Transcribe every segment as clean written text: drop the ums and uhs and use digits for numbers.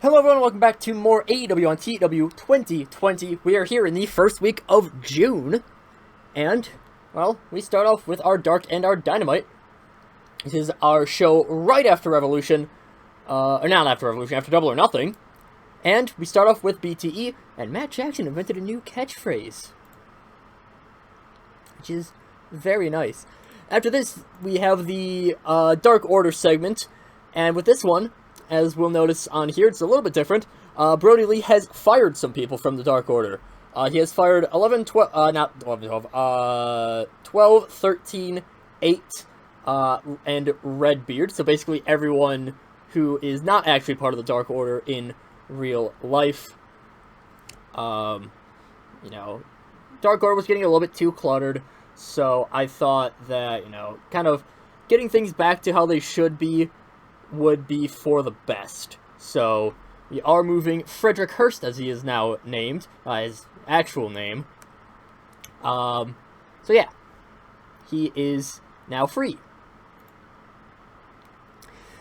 Hello everyone, welcome back to more AEW on TEW2020. We are here in the first week of June, and, well, we start off with our Dark and our Dynamite. This is our show right after Revolution, or not after Revolution, after Double or Nothing. And we start off with BTE, and Matt Jackson invented a new catchphrase, which is very nice. After this, we have the Dark Order segment, and with this one, as we'll notice on here, it's a little bit different. Brody Lee has fired some people from the Dark Order. He has fired 12, 13, 8, and Redbeard. So basically everyone who is not actually part of the Dark Order in real life. You know, Dark Order was getting a little bit too cluttered. So I thought that, you know, kind of getting things back to how they should be would be for the best. So we are moving Frederick Hurst, as he is now named, his actual name. So yeah, he is now free.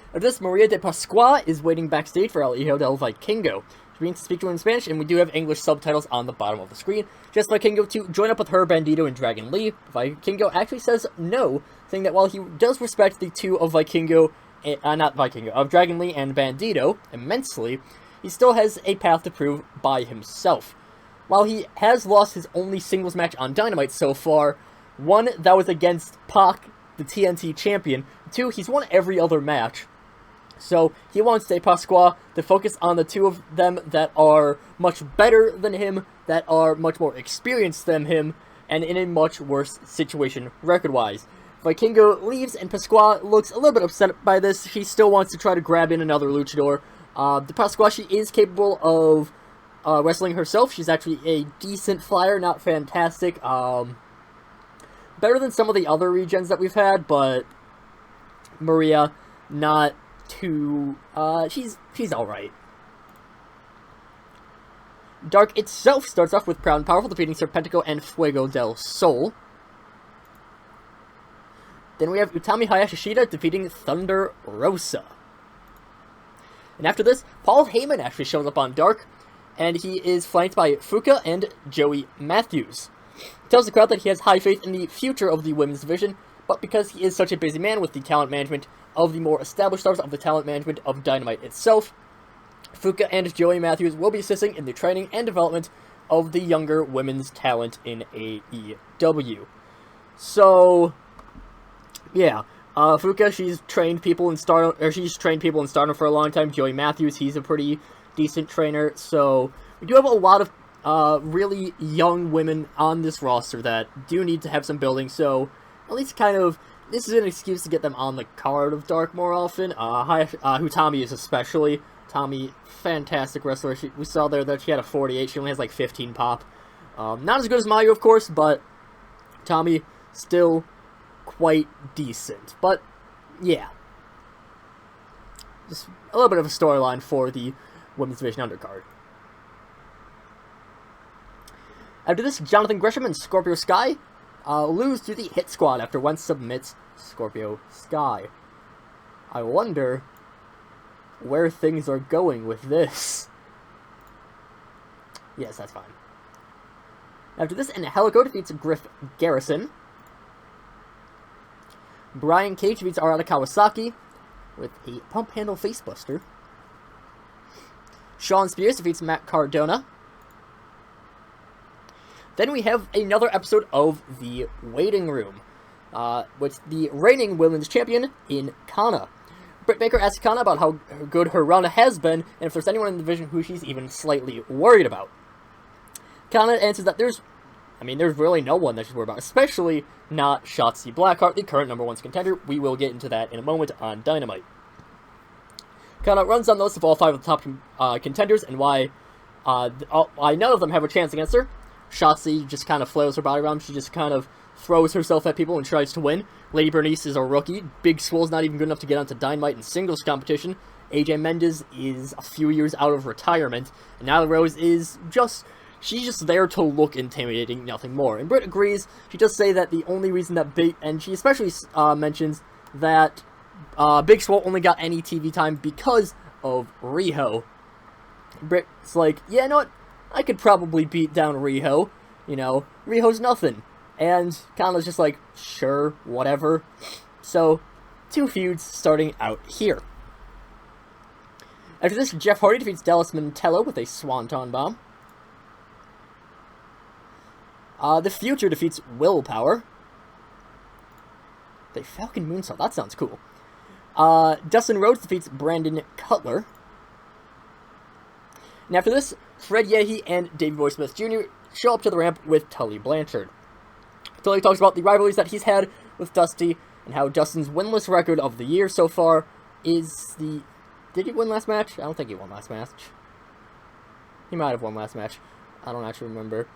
After this, Maria de Pasqua is waiting backstage for El Hijo del Vikingo. She means to speak to him in Spanish, and we do have English subtitles on the bottom of the screen. She asks Vikingo to join up with her, Bandito, and Dragon Lee. Vikingo actually says no, saying that while he does respect the two of of Dragon Lee and Bandito immensely, he still has a path to prove by himself. While he has lost his only singles match on Dynamite so far, one that was against Pac, the TNT champion, two, he's won every other match. So he wants De Pasqua to focus on the two of them that are much better than him, that are much more experienced than him, and in a much worse situation record-wise. Vikingo leaves, and Pasqua looks a little bit upset by this. She still wants to try to grab in another luchador. De Pasqua, she is capable of wrestling herself. She's actually a decent flyer, not fantastic. Better than some of the other regens that we've had, but Maria, not too... she's alright. Dark itself starts off with Proud and Powerful defeating Serpentico and Fuego del Sol. Then we have Utami Hayashishita defeating Thunder Rosa. And after this, Paul Heyman actually shows up on Dark, and he is flanked by Fuka and Joey Matthews. He tells the crowd that he has high faith in the future of the women's division, but because he is such a busy man with the talent management of the more established stars of the talent management of Dynamite itself, Fuka and Joey Matthews will be assisting in the training and development of the younger women's talent in AEW. So... yeah, Fuka, she's trained people in Stardom for a long time. Joey Matthews, he's a pretty decent trainer. So we do have a lot of really young women on this roster that do need to have some building. So at least kind of, this is an excuse to get them on the card of Dark more often. Utami is especially. Tommy, fantastic wrestler. We saw there that she had a 48. She only has like 15 pop. Not as good as Mayu, of course, but Tommy still quite decent. But, yeah. Just a little bit of a storyline for the Women's Division undercard. After this, Jonathan Gresham and Scorpio Sky lose to the Hit Squad after one submits Scorpio Sky. I wonder where things are going with this. Yes, that's fine. After this, Angelico defeats Griff Garrison. Brian Cage defeats Arata Kawasaki with a pump handle facebuster. Sean Spears defeats Matt Cardona. Then we have another episode of The Waiting Room, with the reigning women's champion in Kana. Britt Baker asks Kana about how good her run has been, and if there's anyone in the division who she's even slightly worried about. Kana answers that there's really no one that she's worried about, especially not Shotzi Blackheart, the current number 1 contender. We will get into that in a moment on Dynamite. Kana runs down the list of all 5 of the top contenders and why none of them have a chance against her. Shotzi just kind of flails her body around. She just kind of throws herself at people and tries to win. Lady Bernice is a rookie. Big Swole's not even good enough to get onto Dynamite in singles competition. AJ Mendez is a few years out of retirement. And Nyla Rose is she's just there to look intimidating, nothing more. And Britt agrees. She does say that the only reason that and she especially mentions that Big Swole only got any TV time because of Riho. Britt's like, yeah, you know what? I could probably beat down Riho. You know, Riho's nothing. And Kana's just like, sure, whatever. So, 2 feuds starting out here. After this, Jeff Hardy defeats Dallas Mantello with a Swanton Bomb. The Future defeats Willpower. The Falcon Moonsault, that sounds cool. Dustin Rhodes defeats Brandon Cutler. And after this, Fred Yehi and Davey Boy Smith Jr. show up to the ramp with Tully Blanchard. Tully talks about the rivalries that he's had with Dusty, and how Dustin's winless record of the year so far is the... Did he win last match? I don't think he won last match. He might have won last match. I don't actually remember.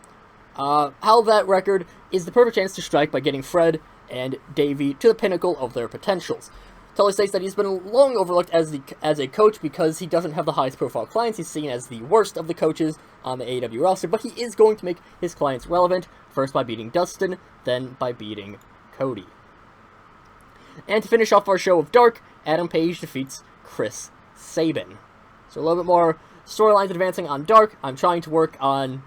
How that record is the perfect chance to strike by getting Fred and Davey to the pinnacle of their potentials. Tully states that he's been long overlooked as a coach because he doesn't have the highest profile clients. He's seen as the worst of the coaches on the AEW roster, but he is going to make his clients relevant, first by beating Dustin, then by beating Cody. And to finish off our show of Dark, Adam Page defeats Chris Sabin. So a little bit more storylines advancing on Dark. I'm trying to work on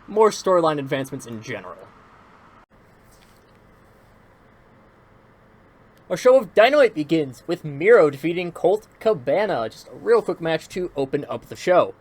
more storyline advancements in general. Our show of Dynamite begins with Miro defeating Colt Cabana. Just a real quick match to open up the show.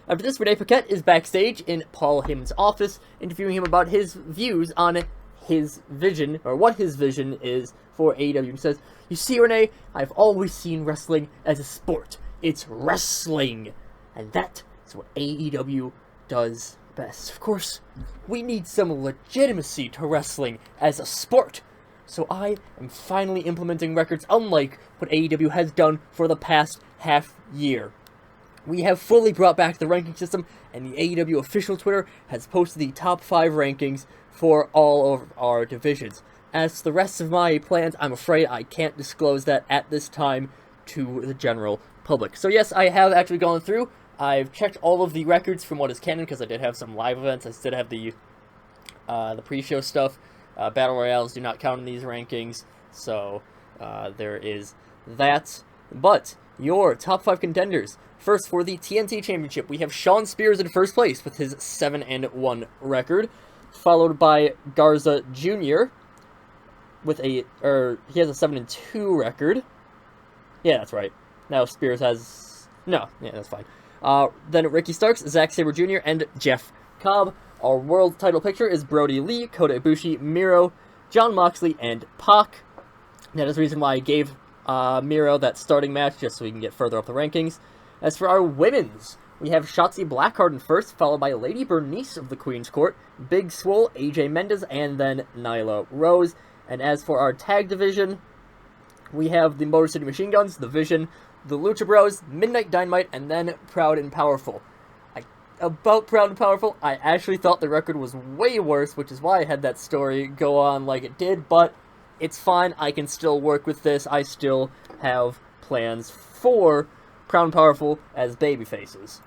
After this, Renee Paquette is backstage in Paul Heyman's office, interviewing him about his views on his vision, or what his vision is for AEW. He says, "You see, Renee, I've always seen wrestling as a sport. It's wrestling. And that is what AEW does best. Of course, we need some legitimacy to wrestling as a sport. So I am finally implementing records unlike what AEW has done for the past half year. We have fully brought back the ranking system, and the AEW official Twitter has posted the top 5 rankings for all of our divisions. As to the rest of my plans, I'm afraid I can't disclose that at this time to the general public." So yes, I have actually gone through. I've checked all of the records from what is canon, because I did have some live events. I still have the pre-show stuff. Battle Royales do not count in these rankings, so there is that. But your top 5 contenders. First, for the TNT Championship, we have Shawn Spears in first place with his 7-1 record, followed by Garza Jr. with he has a 7-2 record. Yeah, that's right. Now Spears has... No, yeah, that's fine. Then Ricky Starks, Zack Sabre Jr., and Jeff Cobb. Our world title picture is Brody Lee, Kota Ibushi, Miro, Jon Moxley, and Pac. That is the reason why I gave Miro that starting match, just so we can get further up the rankings. As for our women's, we have Shotzi Blackheart in first, followed by Lady Bernice of the Queen's Court, Big Swole, AJ Mendez, and then Nyla Rose. And as for our tag division, we have the Motor City Machine Guns, the Vision, the Lucha Bros, Midnight Dynamite, and then Proud and Powerful. About Proud and Powerful, I actually thought the record was way worse, which is why I had that story go on like it did, but it's fine, I can still work with this. I still have plans for Proud and Powerful as babyfaces.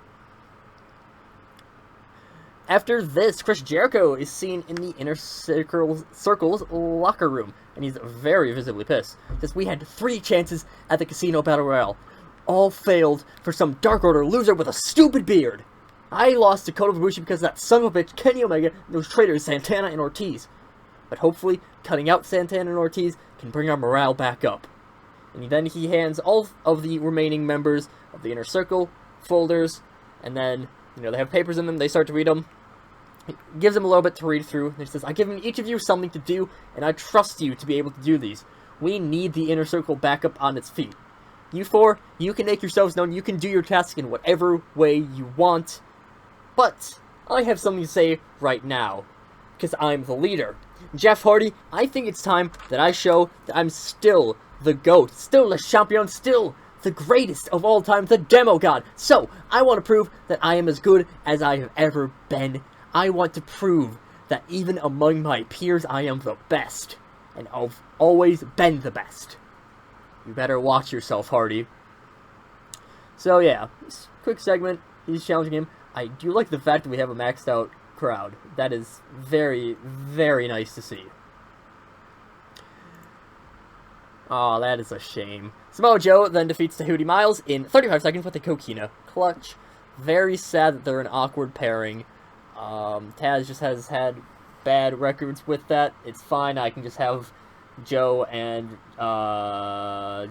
After this, Chris Jericho is seen in the Inner Circle's locker room, and he's very visibly pissed, because we had 3 chances at the Casino Battle Royale. All failed for some Dark Order loser with a stupid beard. I lost to Kota Ibushi because of that son of a bitch, Kenny Omega, and those traitors Santana and Ortiz. But hopefully, cutting out Santana and Ortiz can bring our morale back up. And then he hands all of the remaining members of the Inner Circle folders, and then, they have papers in them, they start to read them. He gives them a little bit to read through, and he says, "I've given each of you something to do, and I trust you to be able to do these. We need the Inner Circle back up on its feet. You 4, you can make yourselves known, you can do your task in whatever way you want. But I have something to say right now, because I'm the leader. Jeff Hardy, I think it's time that I show that I'm still the GOAT, still the champion, still the greatest of all time, the Demo God. So, I want to prove that I am as good as I have ever been. I want to prove that even among my peers, I am the best, and I've always been the best. You better watch yourself, Hardy." So yeah, quick segment, he's challenging him. I do like the fact that we have a maxed out crowd. That is very, very nice to see. Aw, that is a shame. Samoa Joe then defeats Tahiti Miles in 35 seconds with a Coquina Clutch, Very sad that they're an awkward pairing. Taz just has had bad records with that. It's fine. I can just have Joe and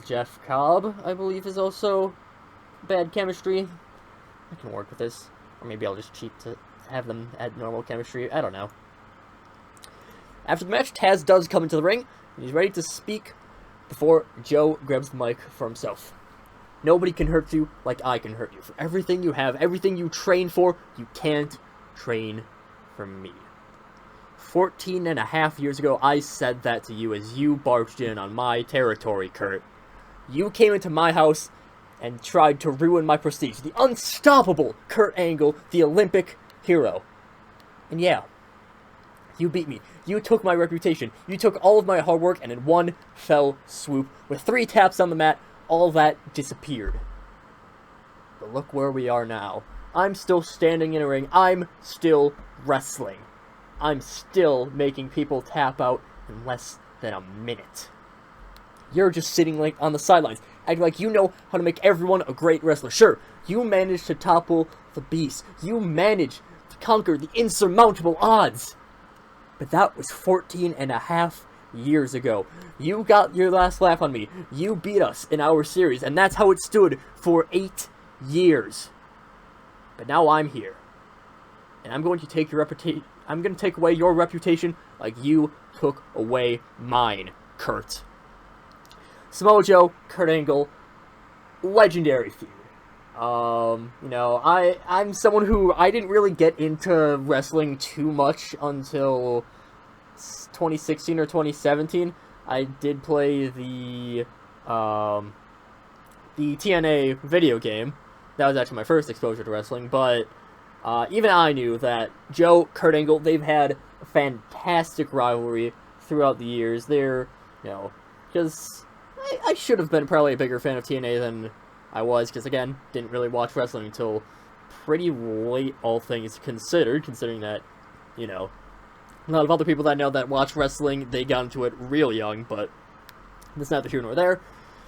Jeff Cobb, I believe, is also bad chemistry. I can work with this. Or maybe I'll just cheat to have them at normal chemistry. I don't know. After the match, Taz does come into the ring, and he's ready to speak before Joe grabs the mic for himself. Nobody can hurt you like I can hurt you. For everything you have, everything you train for, you can't train for me. 14 and a half years ago, I said that to you as you barged in on my territory, Kurt. You came into my house and tried to ruin my prestige. The unstoppable Kurt Angle, the Olympic hero. And yeah, you beat me. You took my reputation. You took all of my hard work, and in one fell swoop, with 3 taps on the mat, all that disappeared. But look where we are now. I'm still standing in a ring. I'm still wrestling. I'm still making people tap out in less than a minute. You're just sitting like on the sidelines, acting like you know how to make everyone a great wrestler. Sure, you managed to topple the beast. You managed to conquer the insurmountable odds. But that was 14 and a half years ago. You got your last laugh on me. You beat us in our series, and that's how it stood for 8 years. But now I'm here. And I'm going to take your reputation. I'm going to take away your reputation like you took away mine, Kurt. Samoa Joe, Kurt Angle, legendary feud. I'm someone who I didn't really get into wrestling too much until 2016 or 2017. I did play the TNA video game. That was actually my first exposure to wrestling, but even I knew that Joe, Kurt Angle, they've had a fantastic rivalry throughout the years. They're, because I should have been probably a bigger fan of TNA than I was, because again, didn't really watch wrestling until pretty late, all things considered, considering that, a lot of other people that I know that watch wrestling, they got into it real young, but that's neither here nor there.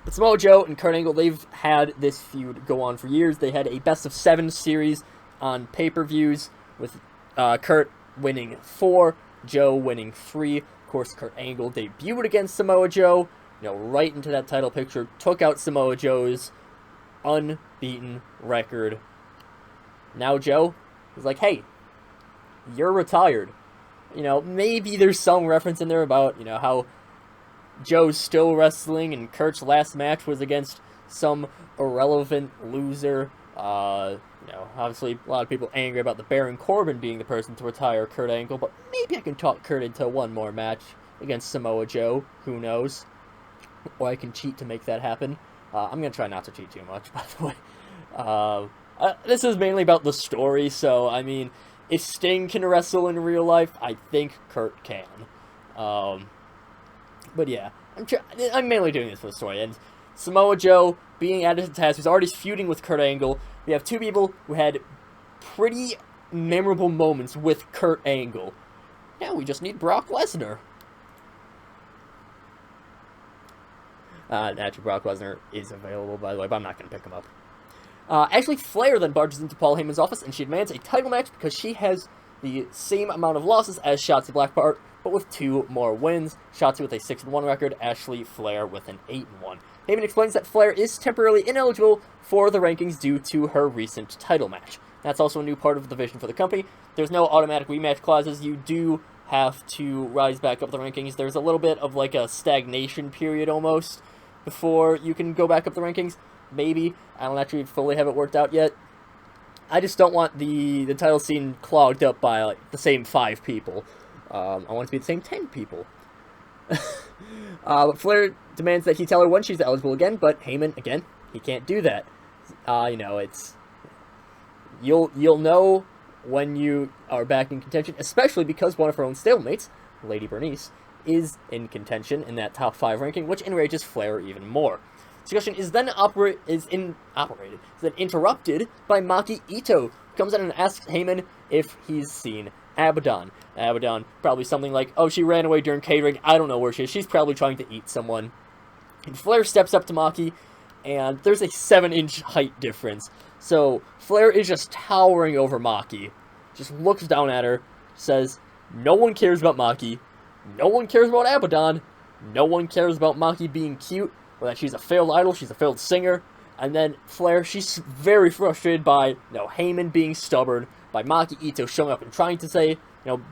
But Samoa Joe and Kurt Angle, they've had this feud go on for years. They had a best-of-7 series on pay-per-views, with Kurt winning 4, Joe winning 3. Of course, Kurt Angle debuted against Samoa Joe, right into that title picture, took out Samoa Joe's unbeaten record. Now Joe is like, hey, you're retired. Maybe there's some reference in there about, how Joe's still wrestling and Kurt's last match was against some irrelevant loser. Obviously a lot of people angry about the Baron Corbin being the person to retire Kurt Angle, but maybe I can talk Kurt into one more match against Samoa Joe. Who knows? Or I can cheat to make that happen. I'm going to try not to cheat too much, by the way. This is mainly about the story, so, if Sting can wrestle in real life, I think Kurt can. But yeah, I'm mainly doing this for the story. And Samoa Joe being added to Taz, who's already feuding with Kurt Angle. We have 2 people who had pretty memorable moments with Kurt Angle. Now we just need Brock Lesnar. Actually, Brock Lesnar is available, by the way, but I'm not going to pick him up. Actually, Flair then barges into Paul Heyman's office, and she demands a title match because she has the same amount of losses as Shotzi Blackheart, but with 2 more wins. Shotzi with a 6-1 record, Ashley Flair with an 8-1. Heyman explains that Flair is temporarily ineligible for the rankings due to her recent title match. That's also a new part of the vision for the company. There's no automatic rematch clauses. You do have to rise back up the rankings. There's a little bit of like a stagnation period almost before you can go back up the rankings. Maybe. I don't actually fully have it worked out yet. I just don't want the title scene clogged up by like the same 5 people. I want it to be the same 10 people. But Flair demands that he tell her when she's eligible again, but Heyman, again, he can't do that. It's... You'll know when you are back in contention, especially because one of her own stablemate, Lady Bernice, is in contention in that top 5 ranking, which enrages Flair even more. Discussion is then interrupted by Maki Ito, who comes in and asks Heyman if he's seen Abaddon. Abaddon, probably something like, oh, she ran away during catering, I don't know where she is, she's probably trying to eat someone. And Flair steps up to Maki, and there's a 7-inch height difference. So Flair is just towering over Maki, just looks down at her, says, no one cares about Maki, no one cares about Abaddon, no one cares about Maki being cute, or that she's a failed idol, she's a failed singer. And then Flair, she's very frustrated by, Heyman being stubborn, by Maki Ito showing up and trying to say,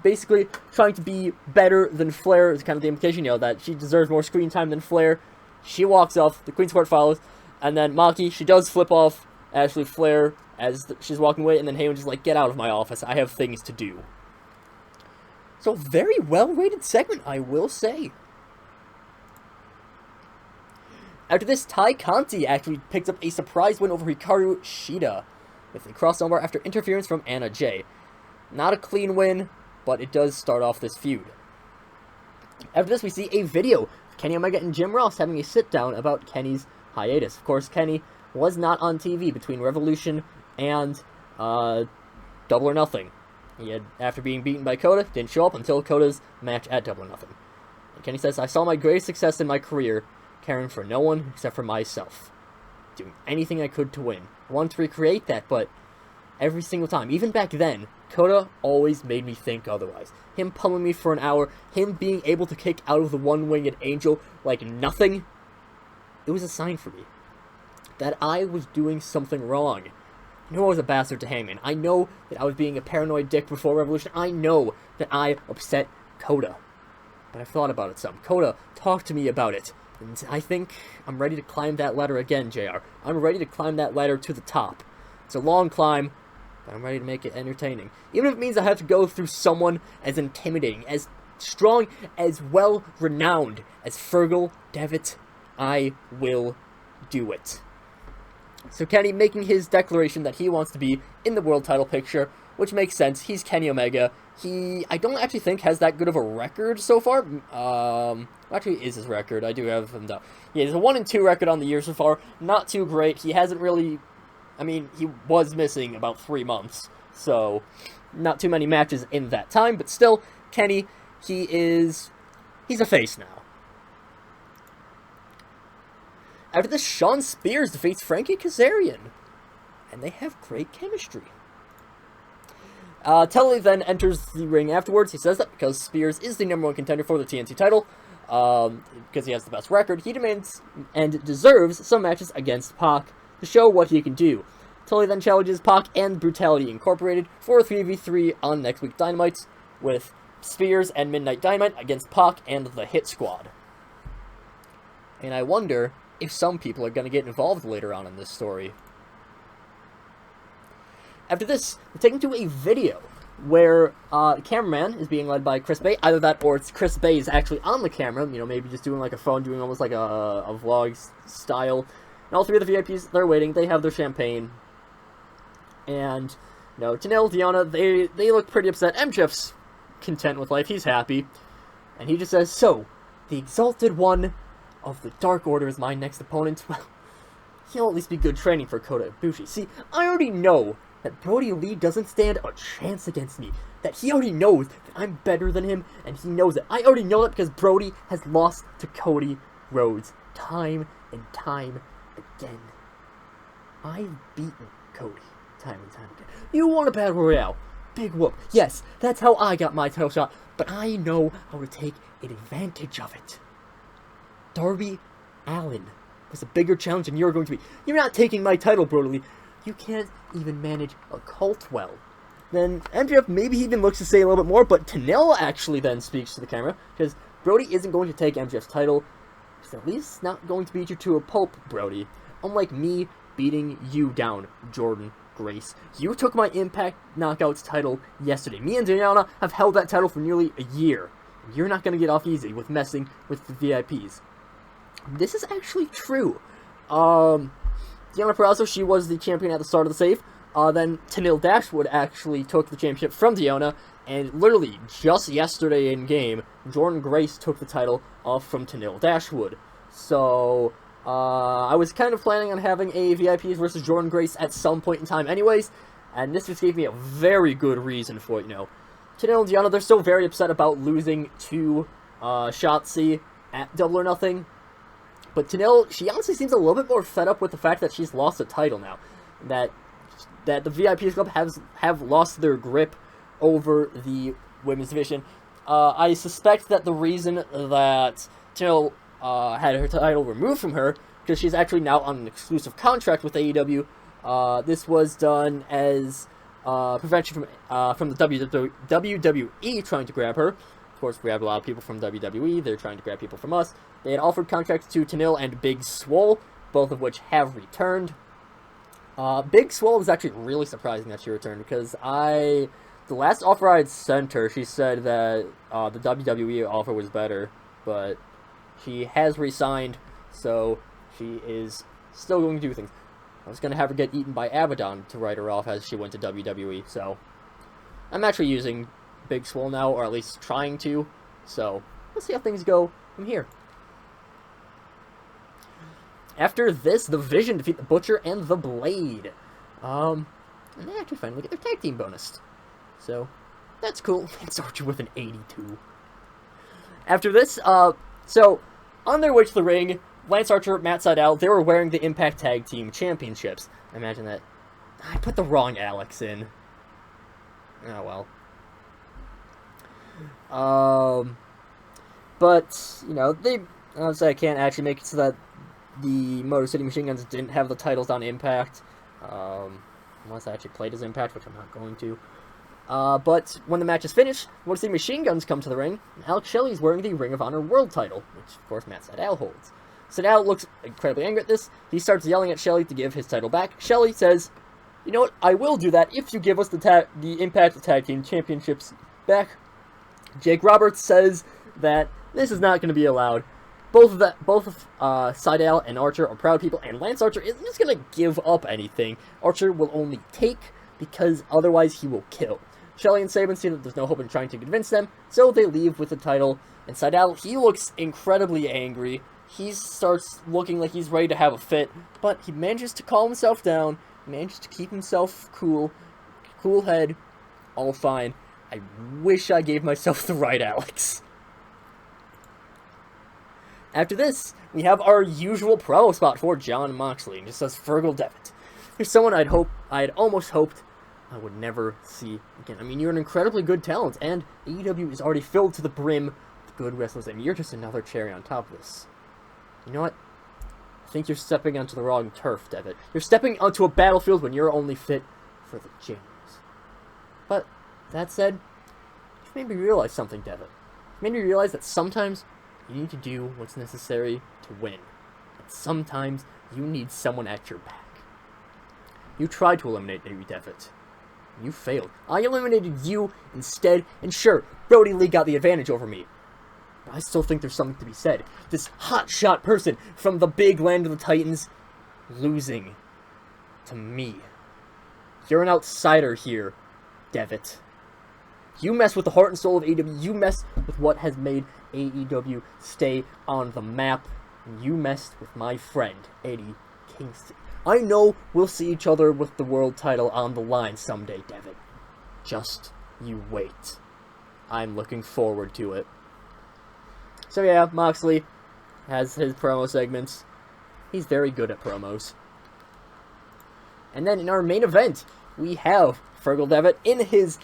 basically trying to be better than Flair is kind of the implication, that she deserves more screen time than Flair. She walks off, the Queen's Court follows, and then Maki, she does flip off Ashley Flair as she's walking away, and then Heyman just like, get out of my office, I have things to do. So, very well-rated segment, I will say. After this, Tai Conti actually picked up a surprise win over Hikaru Shida with a crossover after interference from Anna Jay. Not a clean win, but it does start off this feud. After this, we see a video of Kenny Omega and Jim Ross having a sit-down about Kenny's hiatus. Of course, Kenny was not on TV between Revolution and Double or Nothing. He had, after being beaten by Kota, didn't show up until Kota's match at Double or Nothing. And Kenny says, I saw my greatest success in my career, caring for no one except for myself. Doing anything I could to win. I wanted to recreate that, but every single time, even back then, Kota always made me think otherwise. Him pummeling me for an hour, him being able to kick out of the one-winged angel like nothing, it was a sign for me that I was doing something wrong. I know I was a bastard to Hangman. I know that I was being a paranoid dick before Revolution. I know that I upset Kota. But I've thought about it some. Kota, talk to me about it. And I think I'm ready to climb that ladder again, JR. I'm ready to climb that ladder to the top. It's a long climb, but I'm ready to make it entertaining. Even if it means I have to go through someone as intimidating, as strong, as well-renowned as Fergal Devitt, I will do it. So Kenny making his declaration that he wants to be in the world title picture, which makes sense. He's Kenny Omega. I don't actually think has that good of a record so far. Actually is his record. I do have him down. He has a 1-2 record on the year so far. Not too great. He hasn't really, he was missing about 3 months. So, not too many matches in that time. But still, Kenny, he's a face now. After this, Shawn Spears defeats Frankie Kazarian. And they have great chemistry. Tully then enters the ring afterwards. He says that because Spears is the #1 contender for the TNT title, because he has the best record, he demands and deserves some matches against Pac to show what he can do. Tully then challenges Pac and Brutality Incorporated for a 3v3 on next week's Dynamites, with Spears and Midnight Dynamite against Pac and the Hit Squad. And I wonder if some people are going to get involved later on in this story. After this, we're taken to a video where the cameraman is being led by Chris Bay. Either that or it's Chris Bay is actually on the camera, maybe just doing like a phone, doing almost like a vlog style. And all three of the VIPs, they're waiting, they have their champagne. And, Janelle, Deanna, they look pretty upset. MJF's content with life, he's happy. And he just says, so, the Exalted One of the Dark Order is my next opponent. Well, he'll at least be good training for Kota Ibushi. See, I already know that Brody Lee doesn't stand a chance against me. That he already knows that I'm better than him, and he knows it. I already know that because Brody has lost to Cody Rhodes time and time again. I've beaten Cody time and time again. You want a battle royale? Big whoop. Yes, that's how I got my title shot, but I know how to take advantage of it. Darby Allin was a bigger challenge than you're going to be. You're not taking my title, Brody Lee. You can't even manage a cult well. Then MJF maybe even looks to say a little bit more, but Tenille actually then speaks to the camera, because Brody isn't going to take MJF's title. He's at least not going to beat you to a pulp, Brody. Unlike me beating you down, Jordan Grace. You took my Impact Knockouts title yesterday. Me and Diana have held that title for nearly a year. You're not going to get off easy with messing with the VIPs. This is actually true. Deanna Purrazzo, she was the champion at the start of the save. Then Tenille Dashwood actually took the championship from Deanna, and literally just yesterday in game, Jordan Grace took the title off from Tenille Dashwood. So, I was kind of planning on having a VIPs versus Jordan Grace at some point in time anyways, and this just gave me a very good reason for it, Tenille and Deanna, they're still very upset about losing to Shotzi at Double or Nothing. But Tenille, she honestly seems a little bit more fed up with the fact that she's lost a title now. That the VIP Club have lost their grip over the women's division. I suspect that the reason that Tenille had her title removed from her, because she's actually now on an exclusive contract with AEW, this was done as prevention from the WWE trying to grab her. Of course, we have a lot of people from WWE. They're trying to grab people from us. They had offered contracts to Tenille and Big Swole, both of which have returned. Big Swole was actually really surprising that she returned, because the last offer I had sent her, she said that the WWE offer was better, but she has resigned, so she is still going to do things. I was going to have her get eaten by Abaddon to write her off as she went to WWE, so I'm actually using Big Swole now, or at least trying to, so let's see how things go from here. After this, the Vision defeat the Butcher and the Blade. And they actually finally get their tag team bonus. So, that's cool. Lance Archer with an 82. After this, so, on their way to the ring, Lance Archer, Matt Sydal, they were wearing the Impact Tag Team Championships. I imagine that. I put the wrong Alex in. Oh, well. But, you know, I can't actually make it so that the Motor City Machine Guns didn't have the titles on Impact. Unless I actually played as Impact, which I'm not going to. But when the match is finished, Motor City Machine Guns come to the ring, and Alex Shelley is wearing the Ring of Honor World title, which, of course, Matt Sydal holds. Sydal looks incredibly angry at this. He starts yelling at Shelley to give his title back. Shelley says, "You know what, I will do that if you give us the Impact Tag Team Championships back." Jake Roberts says that this is not going to be allowed. Both of Sydal and Archer are proud people, and Lance Archer isn't just going to give up anything. Archer will only take, because otherwise he will kill. Shelley and Sabin see that there's no hope in trying to convince them, so they leave with the title. And Sydal, he looks incredibly angry. He starts looking like he's ready to have a fit, but he manages to calm himself down, manages to keep himself cool head, all fine. I wish I gave myself the right Alex. After this, we have our usual promo spot for Jon Moxley, and it says Fergal Devitt. Here's someone I'd almost hoped I would never see again. I mean, you're an incredibly good talent, and AEW is already filled to the brim with good wrestlers, and you're just another cherry on top of this. You know what? I think you're stepping onto the wrong turf, Devitt. You're stepping onto a battlefield when you're only fit for the gyms. But, that said, you've made me realize something, Devitt. You've made me realize that sometimes you need to do what's necessary to win. And sometimes you need someone at your back. You tried to eliminate Navy Devitt. You failed. I eliminated you instead, and sure, Brody Lee got the advantage over me. But I still think there's something to be said. This hotshot person from the big land of the Titans losing to me. You're an outsider here, Devitt. You mess with the heart and soul of AEW. You mess with what has made AEW stay on the map. And you messed with my friend, Eddie Kingston. I know we'll see each other with the world title on the line someday, Devitt. Just you wait. I'm looking forward to it. So yeah, Moxley has his promo segments. He's very good at promos. And then in our main event, we have Fergal Devitt in his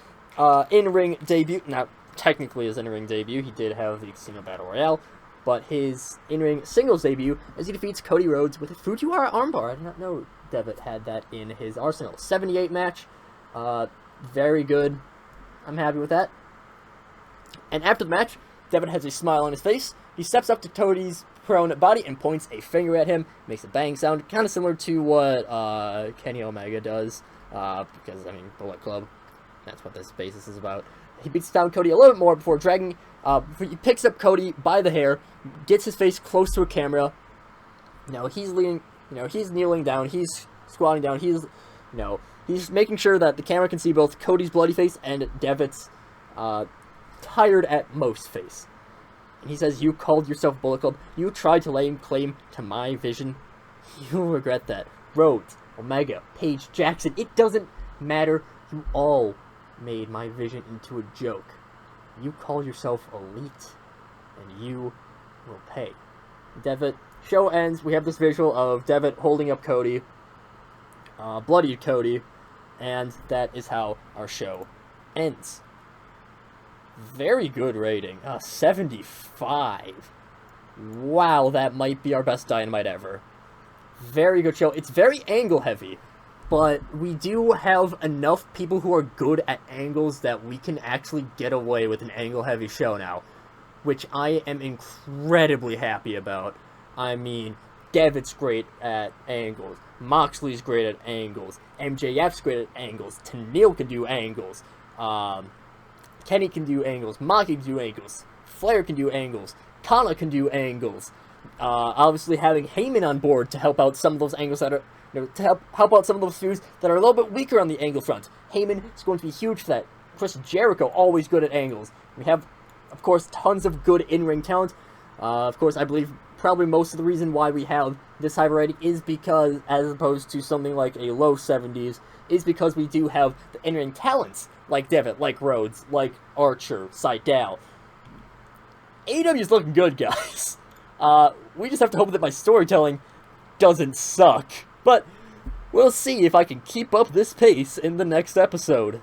in-ring debut. Not technically his in-ring debut. He did have the Casino Battle Royale. But his in-ring singles debut as he defeats Cody Rhodes with a Fujiwara armbar. I did not know Devitt had that in his arsenal. 78 match. Very good. I'm happy with that. And after the match, Devitt has a smile on his face. He steps up to Cody's prone body and points a finger at him. Makes a bang sound. Kind of similar to what Kenny Omega does. Because, I mean, Bullet Club. That's what this basis is about. He beats down Cody a little bit more before dragging... he picks up Cody by the hair, gets his face close to a camera. He's leaning... he's kneeling down, he's squatting down, he's making sure that the camera can see both Cody's bloody face and Devitt's tired at most face. And he says, "You called yourself Bullet Club. You tried to lay claim to my vision. You'll regret that. Rhodes, Omega, Paige, Jackson, it doesn't matter. You all made my vision into a joke. You call yourself elite, and you will pay." Devitt show ends, we have this visual of Devitt holding up Cody, bloodied Cody, and that is how our show ends. Very good rating. 75. Wow, that might be our best Dynamite ever. Very good show. It's very angle heavy, but we do have enough people who are good at angles that we can actually get away with an angle heavy show now, which I am incredibly happy about. I mean, Devitt's great at angles, Moxley's great at angles, MJF's great at angles, Tenille can do angles, Kenny can do angles, Maki can do angles, Flair can do angles, Kana can do angles. Obviously having Heyman on board to help out some of those angles that are, to help out some of those feuds that are a little bit weaker on the angle front. Heyman is going to be huge for that. Chris Jericho, always good at angles. We have, of course, tons of good in-ring talent. Of course, I believe probably most of the reason why we have this high variety is because, as opposed to something like a low 70s, is because we do have the in-ring talents, like Devitt, like Rhodes, like Archer, Seidel. AEW is looking good, guys. We just have to hope that my storytelling doesn't suck. But we'll see if I can keep up this pace in the next episode.